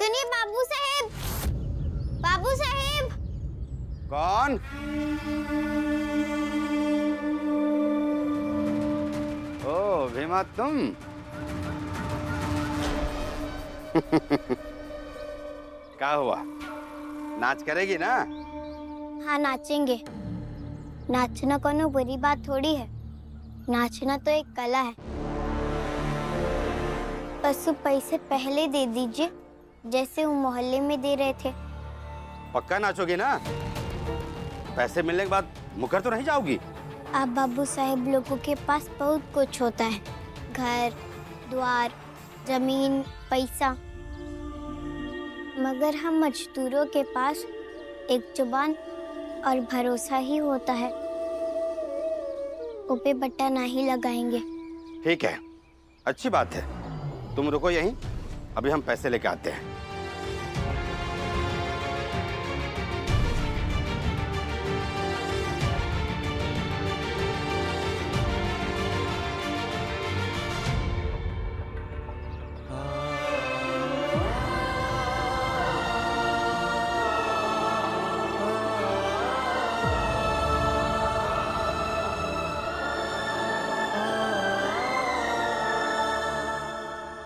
सुनिए बाबू साहेब, बाबू साहेब। कौन? ओ भीमा तुम? क्या हुआ? नाच करेगी ना? हाँ नाचेंगे। नाचना कोनो बुरी बात थोड़ी है। नाचना तो एक कला है। बस पैसे पहले दे दीजिए जैसे वो मोहल्ले में दे रहे थे। पक्का नाचोगी ना? पैसे मिलने के बाद मुकर तो नहीं जाओगी? आप बाबू साहेब लोगों के पास बहुत कुछ होता है, घर द्वार जमीन पैसा, मगर हम मजदूरों के पास एक जुबान और भरोसा ही होता है। ऊपे बट्टा नहीं लगाएंगे। ठीक है, अच्छी बात है। तुम रुको यहीं, अभी हम पैसे लेके आते हैं।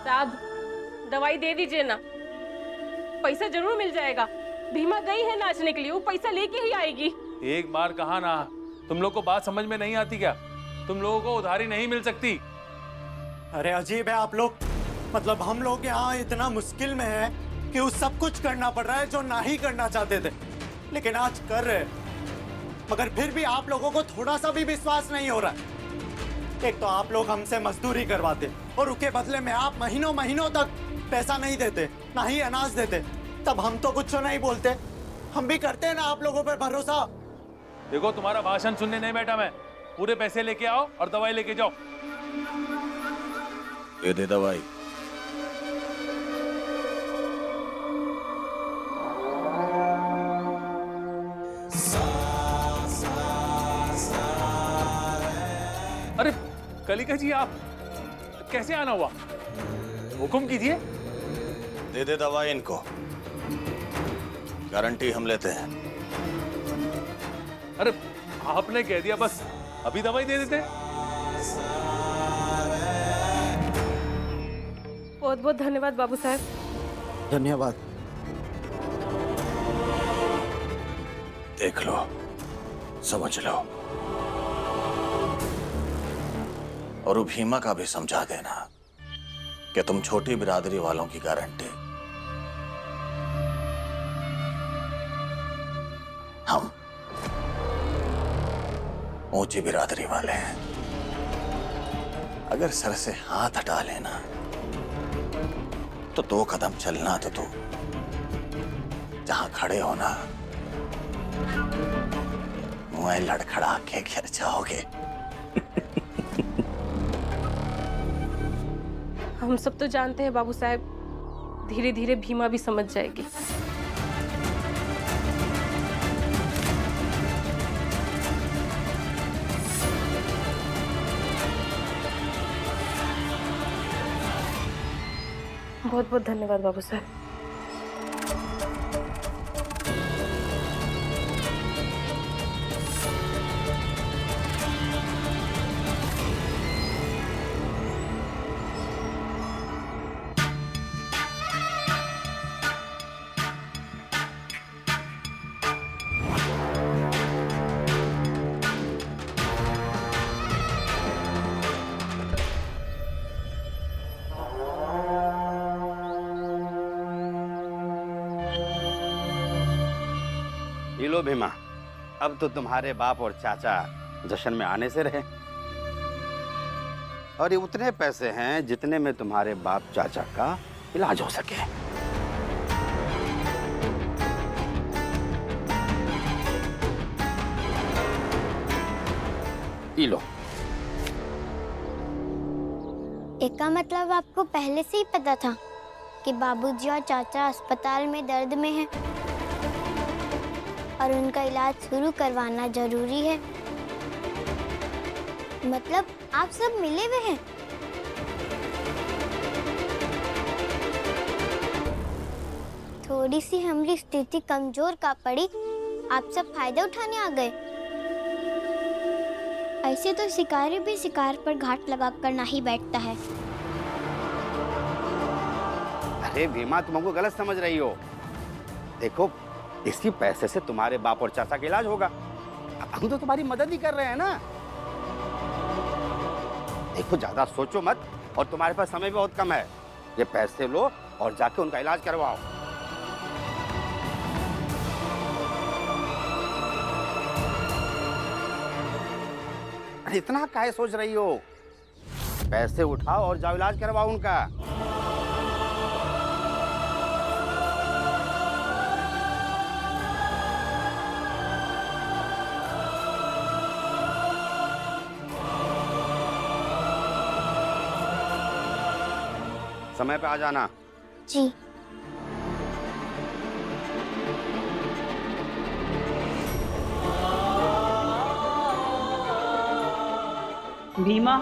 साहब दवाई दे दीजिए ना, पैसा जरूर मिल जाएगा। भीमा गई है नाचने के लिए, वो पैसा लेके ही आएगी। एक बार कहा ना, तुम लोग को बात समझ में नहीं आती क्या? तुम लोगों को उधारी नहीं मिल सकती। अरे अजीब है आप लोग। मतलब हम लोग यहाँ इतना मुश्किल में है कि उस सब कुछ करना पड़ रहा है जो ना ही करना चाहते थे, लेकिन आज कर रहे हैं। मगर फिर भी आप लोगों को थोड़ा सा भी विश्वास नहीं हो रहा है। एक तो आप लोग हमसे मजदूरी करवाते और उसके बदले में आप महीनों महीनों तक पैसा नहीं देते, ना ही अनाज देते। तब हम तो कुछ नहीं बोलते, हम भी करते हैं ना आप लोगों पर भरोसा। देखो तुम्हारा भाषण सुनने नहीं बैठा मैं। पूरे पैसे लेके आओ और दवाई लेके जाओ। ये दे दवाई। अरे कलिका जी, आप कैसे आना हुआ? हुक्म कीजिए। दे दे दवाई इनको, गारंटी हम लेते हैं। अरे आपने कह दिया, बस अभी दवाई दे देते। बहुत बहुत धन्यवाद बाबू साहब। धन्यवाद। देख लो, समझ लो, और भीमा का भी समझा देना कि तुम छोटी बिरादरी वालों की गारंटी, हम ऊंची बिरादरी वाले हैं। अगर सर से हाथ हटा लेना तो 2 कदम चलना तो तू जहां खड़े होना मुंह लड़खड़ा के गिर जाओगे। हम सब तो जानते हैं बाबू साहब, धीरे धीरे भीमा भी समझ जाएगी। बहुत बहुत धन्यवाद बाबू साहब। ये लो भीमा, अब तो तुम्हारे बाप और चाचा जश्न में आने से रहे, और ये उतने पैसे हैं जितने में तुम्हारे बाप चाचा का इलाज हो सके। ये लो। इसका मतलब आपको पहले से ही पता था कि बाबूजी और चाचा अस्पताल में दर्द में हैं और उनका इलाज शुरू करवाना जरूरी है। मतलब आप सब मिले हुए हैं। थोड़ी सी हमारी स्थिति कमजोर का पड़ी आप सब फायदा उठाने आ गए। ऐसे तो शिकारी भी शिकार पर घाट लगा कर नहीं बैठता है। अरे भीमा, तुम हमको गलत समझ रही हो। देखो, इसी पैसे से तुम्हारे बाप और चाचा का इलाज होगा। हम तो तुम्हारी मदद ही कर रहे हैं ना। देखो, ज्यादा सोचो मत, और तुम्हारे पास समय भी बहुत कम है। ये पैसे लो और जाके उनका इलाज करवाओ। अरे इतना काहे सोच रही हो? पैसे उठाओ और जाओ इलाज करवाओ उनका। समय पे आ जाना। जी। भीमा,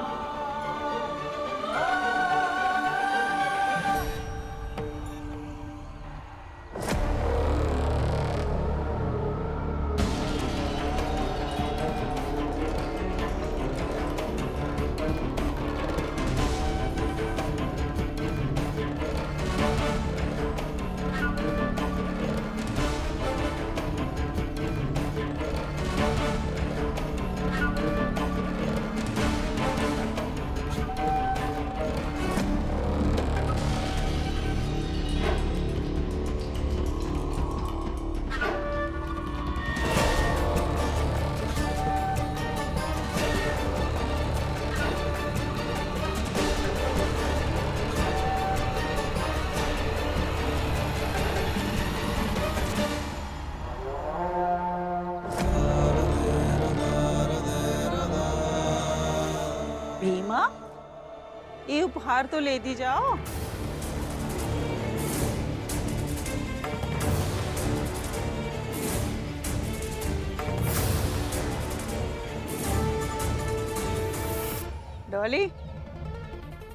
भीमा, ये उपहार तो ले दी जाओ। डॉली,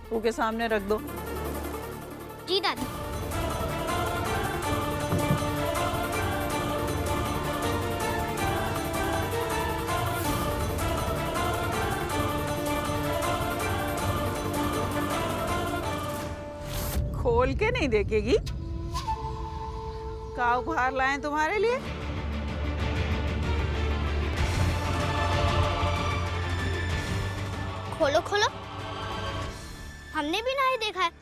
तू के सामने रख दो। जी दादी। खोल के नहीं देखेगी? का उपहार लाए तुम्हारे लिए? खोलो खोलो, हमने भी नहीं देखा है।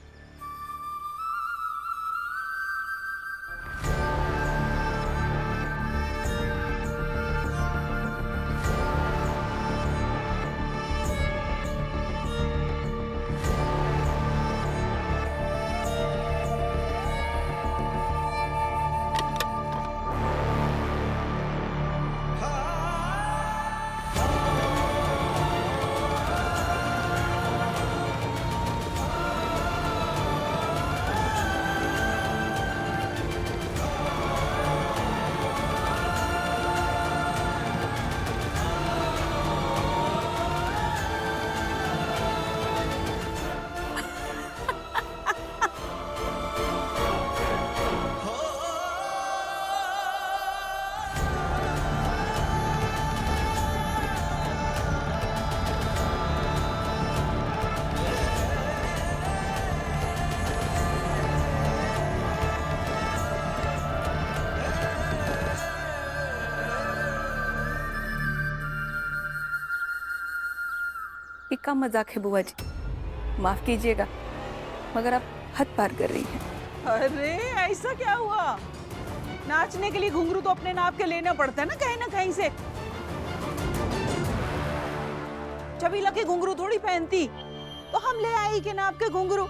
इक्का मजाक है बुआ जी, माफ कीजिएगा, मगर आप हद पार कर रही हैं। अरे ऐसा क्या हुआ? नाचने के लिए घुंघरू तो अपने नाप के लेना पड़ता है ना कहीं से। चबीला के घुंघरू थोड़ी पहनती, तो हम ले आई के नाप के घुंघरू।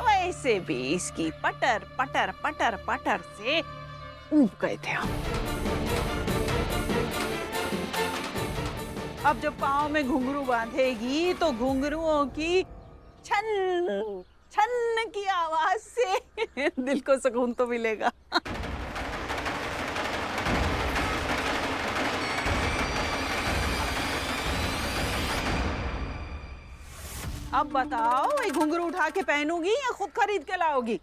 वैसे भी इसकी पटर पटर पटर पटर से ऊब गए थे हम। अब जब पाँव में घुंघरू बांधेगी तो घुंघरुओं की छन छन की आवाज से दिल को सुकून तो मिलेगा। अब बताओ, ये घुंघरू उठा के पहनूंगी या खुद खरीद के लाओगी?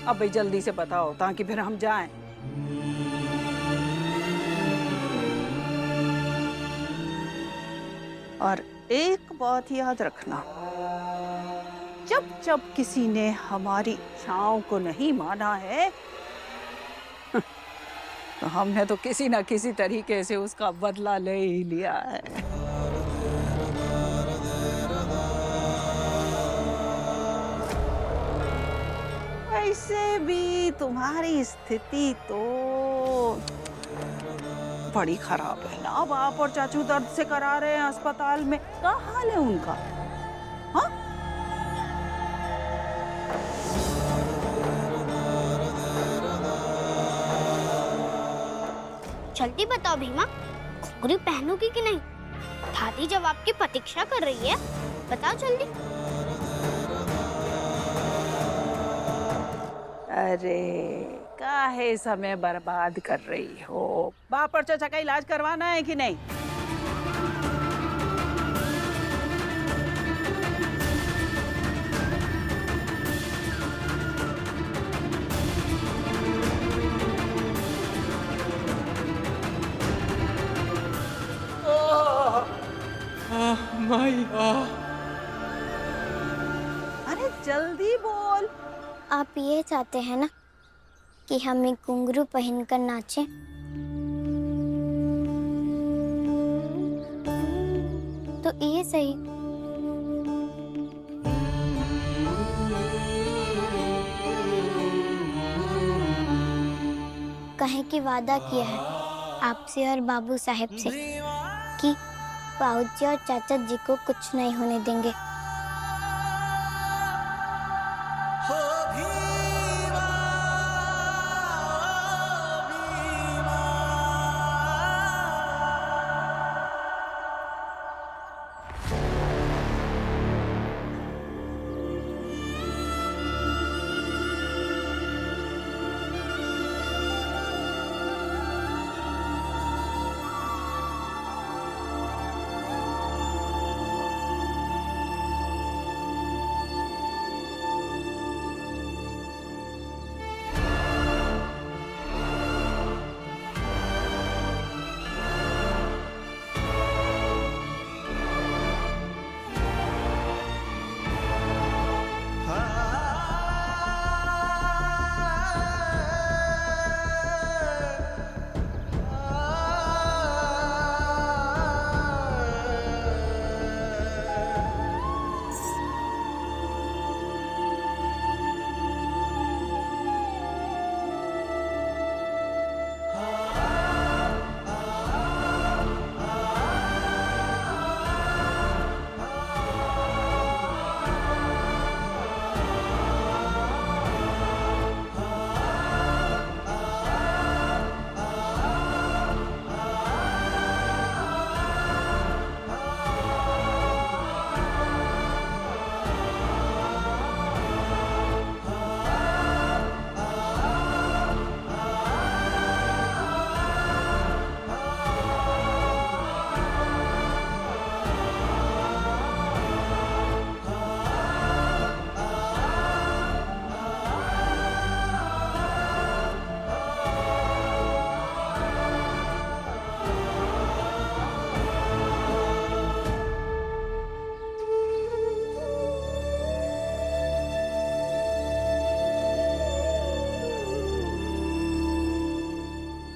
अब भाई जल्दी से बताओ ताकि फिर हम जाएं। और एक बात याद रखना, जब जब किसी ने हमारी इच्छाओं को नहीं माना है तो हमने तो किसी ना किसी तरीके से उसका बदला ले ही लिया है। वैसे भी तुम्हारी स्थिति तो बड़ी खराब है ना। बाप और चाचू दर्द से करा रहे हैं अस्पताल में, क्या हाल है उनका? हाँ, जल्दी बताओ भीमा, घुंघरू पहनोगी कि नहीं? दादी जब आपकी प्रतीक्षा कर रही है, बताओ जल्दी। अरे काहे समय बर्बाद कर रही हो? बाप और चाचा का इलाज करवाना है कि नहीं? अरे जल्दी बोल। आप ये चाहते हैं ना कि हम एक घुंघरू पहनकर नाचें? तो ये सही। कहे कि वादा किया है आपसे और बाबू साहेब से कि बाबूजी और चाचा जी को कुछ नहीं होने देंगे।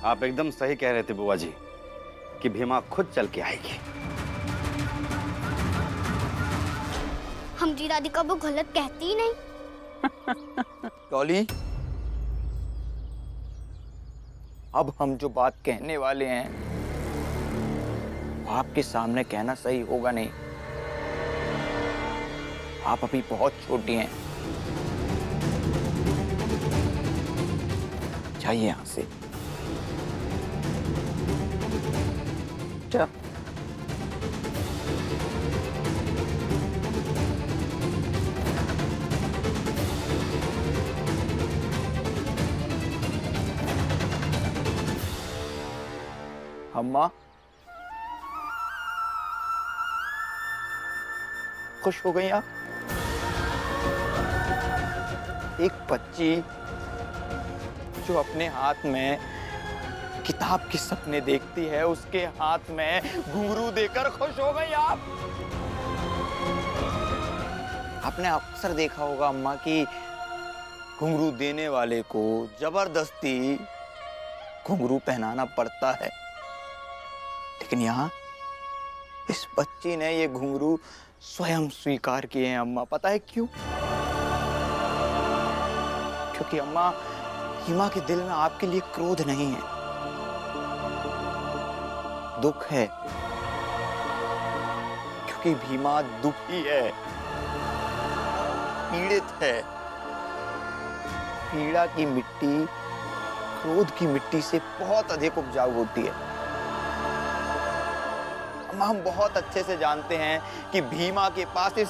आप एकदम सही कह रहे थे बुआ जी कि भीमा खुद चल के आएगी। हमारी दादी का वो गलत कहती ही नहीं। डॉली, अब हम जो बात कहने वाले हैं वो आपके सामने कहना सही होगा नहीं। आप अभी बहुत छोटी हैं। जाइए यहाँ से। चल। अम्मा, खुश हो गई आप? एक बच्ची जो अपने हाथ में किताब के सपने देखती है उसके हाथ में घुंघरू देकर खुश हो गई आप। आपने अक्सर देखा होगा अम्मा कि घुंघरू देने वाले को जबरदस्ती घुंघरू पहनाना पड़ता है, लेकिन यहाँ इस बच्ची ने ये घुंघरू स्वयं स्वीकार किए हैं अम्मा। पता है क्यों? क्योंकि अम्मा, हिमा के दिल में आपके लिए क्रोध नहीं है, दुख है। क्योंकि भीमा दुखी है, पीड़ित है। पीड़ा की मिट्टी क्रोध की मिट्टी से बहुत अधिक उपजाऊ होती है। अम्मा, हम बहुत अच्छे से जानते हैं कि भीमा के पास इस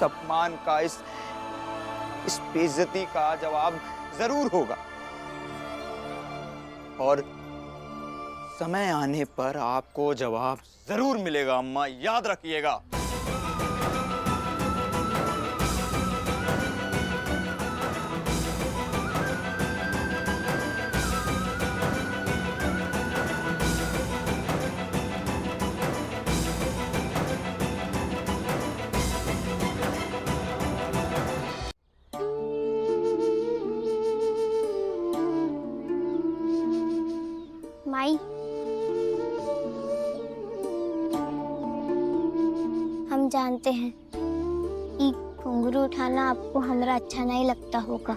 अपमान का, इस बेइज्जती का जवाब जरूर होगा, और समय आने पर आपको जवाब जरूर मिलेगा अम्मा, याद रखिएगा। माई, हम जानते हैं कि घुंघरू उठाना आपको हमारा अच्छा नहीं लगता होगा।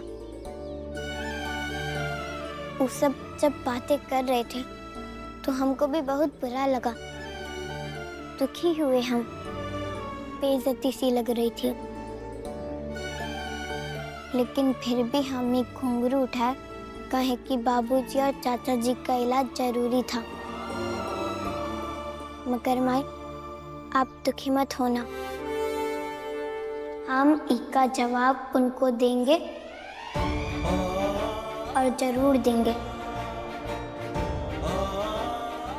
वो सब जब बातें कर रहे थे तो हमको भी बहुत बुरा लगा, दुखी हुए हम, बेइज्जती सी लग रही थी। लेकिन फिर भी हम एक घुंघरू उठाए, कहे कि बाबूजी और चाचा जी का इलाज जरूरी था। मगर माई, आप दुखी मत होना, हम इसका जवाब उनको देंगे और जरूर देंगे।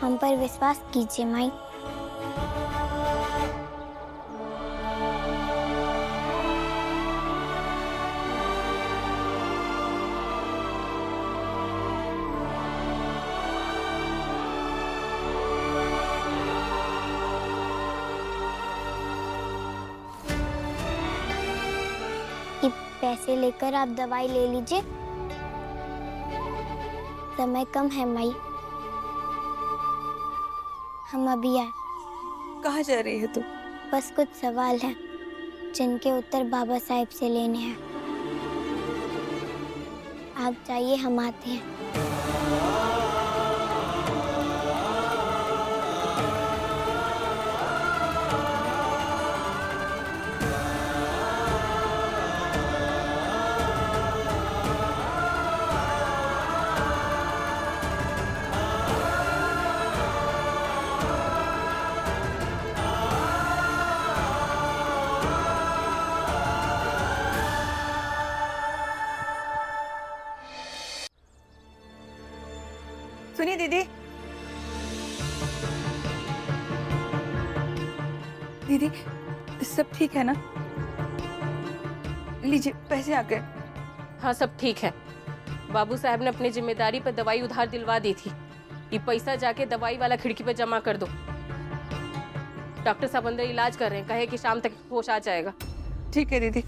हम पर विश्वास कीजिए माई। पैसे लेकर आप दवाई ले लीजिए, समय कम है माई। हम अभी आए। कहाँ जा रही है तू? बस कुछ सवाल हैं जिनके उत्तर बाबा साहब से लेने हैं। आप जाइए, हम आते हैं। सुनिए दीदी, दीदी सब ठीक है ना? लीजिए पैसे आ गए। हाँ, सब ठीक है। बाबू साहब ने अपनी जिम्मेदारी पर दवाई उधार दिलवा दी थी। ये पैसा जाके दवाई वाला खिड़की पे जमा कर दो। डॉक्टर साहब अंदर इलाज कर रहे हैं, कहे कि शाम तक होश आ जाएगा। ठीक है दीदी।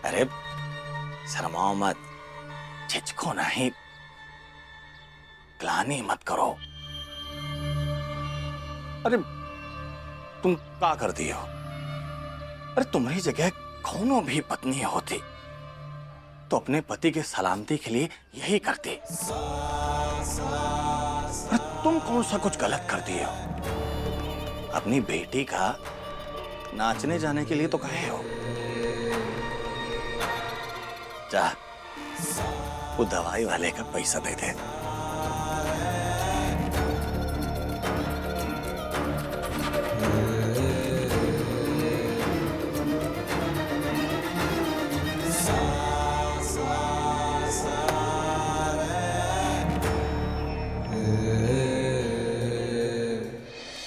अरे शर्माओ मत, झिझको नहीं, ग्लानि मत करो। अरे तुम क्या कर दी हो? अरे तुम्हारी जगह कौनो भी पत्नी होती तो अपने पति के सलामती के लिए यही करती। अरे तुम कौन सा कुछ गलत कर दी हो? अपनी बेटी का नाचने जाने के लिए तो कहे हो। जा, वो दवाई वाले का पैसा दे दे।